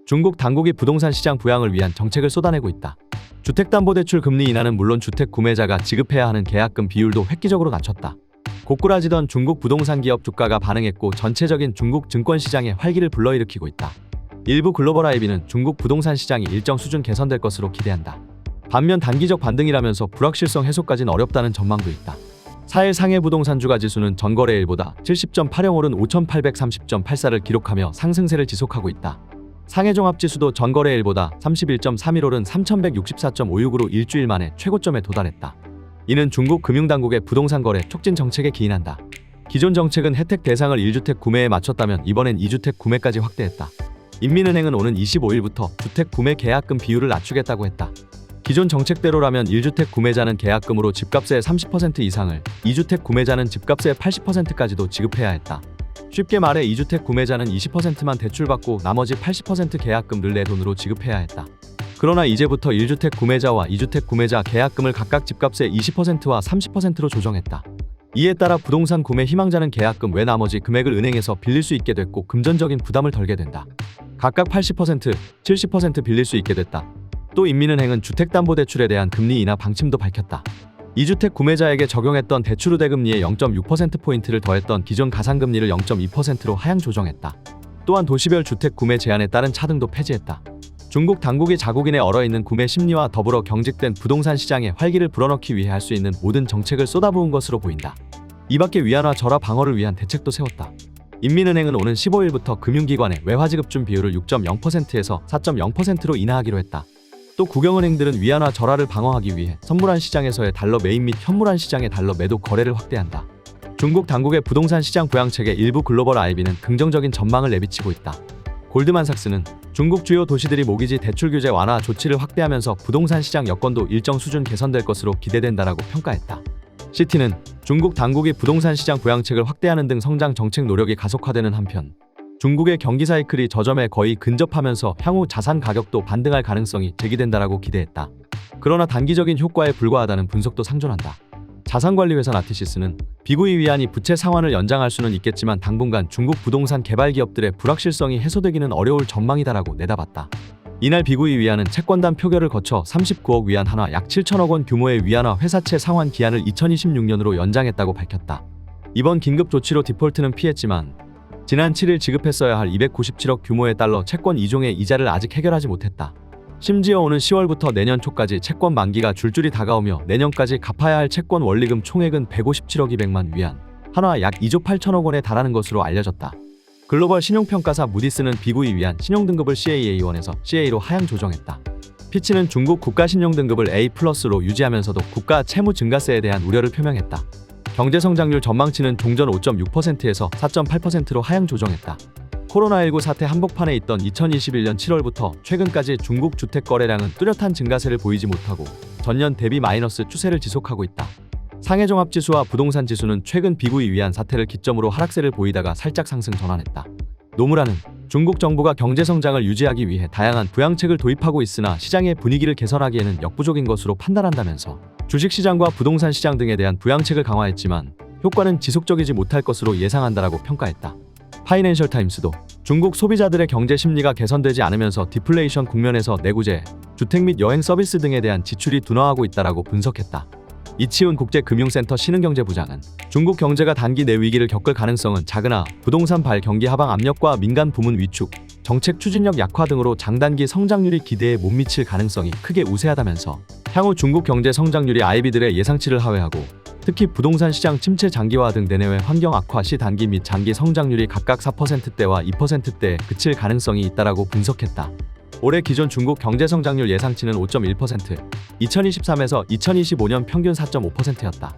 중국 당국이 부동산 시장 부양을 위한 정책을 쏟아내고 있다. 주택담보대출 금리 인하는 물론 주택 구매자가 지급해야 하는 계약금 비율도 획기적으로 낮췄다. 고꾸라지던 중국 부동산 기업 주가가 반응했고 전체적인 중국 증권 시장에 활기를 불러일으키고 있다. 일부 글로벌 IB는 중국 부동산 시장이 일정 수준 개선될 것으로 기대한다. 반면 단기적 반등이라면서 불확실성 해소까지는 어렵다는 전망도 있다. 4일 상해 부동산 주가 지수는 전거래일보다 70.80 오른 5,830.84를 기록하며 상승세를 지속하고 있다. 상해 종합지수도 전거래일보다 31.31 오른 3,164.56으로 일주일 만에 최고점에 도달했다. 이는 중국 금융당국의 부동산 거래 촉진 정책에 기인한다. 기존 정책은 혜택 대상을 1주택 구매에 맞췄다면 이번엔 2주택 구매까지 확대했다. 인민은행은 오는 25일부터 주택 구매 계약금 비율을 낮추겠다고 했다. 기존 정책대로라면 1주택 구매자는 계약금으로 집값의 30% 이상을, 2주택 구매자는 집값의 80%까지도 지급해야 했다. 쉽게 말해 2주택 구매자는 20%만 대출받고 나머지 80% 계약금을 내 돈으로 지급해야 했다. 그러나 이제부터 1주택 구매자와 2주택 구매자 계약금을 각각 집값의 20%와 30%로 조정했다. 이에 따라 부동산 구매 희망자는 계약금 외 나머지 금액을 은행에서 빌릴 수 있게 됐고 금전적인 부담을 덜게 된다. 각각 80%, 70% 빌릴 수 있게 됐다. 또 인민은행은 주택담보대출에 대한 금리 인하 방침도 밝혔다. 2주택 구매자에게 적용했던 대출 우대 금리에 0.6%포인트를 더했던 기존 가상금리를 0.2%로 하향 조정했다. 또한 도시별 주택 구매 제한에 따른 차등도 폐지했다. 중국 당국이 자국인의 얼어있는 구매 심리와 더불어 경직된 부동산 시장에 활기를 불어넣기 위해 할 수 있는 모든 정책을 쏟아부은 것으로 보인다. 이밖에 위안화 절하 방어를 위한 대책도 세웠다. 인민은행은 오는 15일부터 금융기관의 외화지급준 비율을 6.0%에서 4.0%로 인하하기로 했다. 또 국영은행들은 위안화 절하를 방어하기 위해 선물한 시장에서의 달러 매입 및 현물한 시장의 달러 매도 거래를 확대한다. 중국 당국의 부동산 시장 부양책에 일부 글로벌 IB는 긍정적인 전망을 내비치고 있다. 골드만삭스는 중국 주요 도시들이 모기지 대출 규제 완화 조치를 확대하면서 부동산 시장 여건도 일정 수준 개선될 것으로 기대된다라고 평가했다. 시티는 중국 당국이 부동산 시장 부양책을 확대하는 등 성장 정책 노력이 가속화되는 한편 중국의 경기 사이클이 저점에 거의 근접하면서 향후 자산 가격도 반등할 가능성이 제기된다라고 기대했다. 그러나 단기적인 효과에 불과하다는 분석도 상존한다. 자산관리회사 나티시스는 비구이 위안이 부채 상환을 연장할 수는 있겠지만 당분간 중국 부동산 개발 기업들의 불확실성이 해소되기는 어려울 전망이다라고 내다봤다. 이날 비구이 위안은 채권단 표결을 거쳐 39억 위안 한화 약 7천억 원 규모의 위안화 회사채 상환 기한을 2026년으로 연장했다고 밝혔다. 이번 긴급 조치로 디폴트는 피했지만 지난 7일 지급했어야 할 297억 규모의 달러 채권 2종의 이자를 아직 해결하지 못했다. 심지어 오는 10월부터 내년 초까지 채권 만기가 줄줄이 다가오며 내년까지 갚아야 할 채권 원리금 총액은 157억 200만 위안, 한화 약 2조 8천억 원에 달하는 것으로 알려졌다. 글로벌 신용평가사 무디스는 비구이 위안 신용등급을 CAA1에서 CA로 하향 조정했다. 피치는 중국 국가신용등급을 A+로 유지하면서도 국가 채무 증가세에 대한 우려를 표명했다. 경제성장률 전망치는 종전 5.6%에서 4.8%로 하향 조정했다. 코로나19 사태 한복판에 있던 2021년 7월부터 최근까지 중국 주택 거래량은 뚜렷한 증가세를 보이지 못하고 전년 대비 마이너스 추세를 지속하고 있다. 상해 종합지수와 부동산 지수는 최근 비구이 위안 사태를 기점으로 하락세를 보이다가 살짝 상승 전환했다. 노무라는 중국 정부가 경제성장을 유지하기 위해 다양한 부양책을 도입하고 있으나 시장의 분위기를 개선하기에는 역부족인 것으로 판단한다면서 주식시장과 부동산 시장 등에 대한 부양책을 강화했지만 효과는 지속적이지 못할 것으로 예상한다라고 평가했다. 파이낸셜 타임스도 중국 소비자들의 경제 심리가 개선되지 않으면서 디플레이션 국면에서 내구재, 주택 및 여행 서비스 등에 대한 지출이 둔화하고 있다라고 분석했다. 이치훈 국제금융센터 신흥경제부장은 중국 경제가 단기 내 위기를 겪을 가능성은 작으나 부동산 경기 하방 압력과 민간 부문 위축, 정책 추진력 약화 등으로 장단기 성장률이 기대에 못 미칠 가능성이 크게 우세하다면서 향후 중국 경제 성장률이 IB들의 예상치를 하회하고 특히 부동산 시장 침체 장기화 등 내내외 환경 악화 시 단기 및 장기 성장률이 각각 4%대와 2%대에 그칠 가능성이 있다라고 분석했다. 올해 기존 중국 경제 성장률 예상치는 5.1%, 2023에서 2025년 평균 4.5%였다.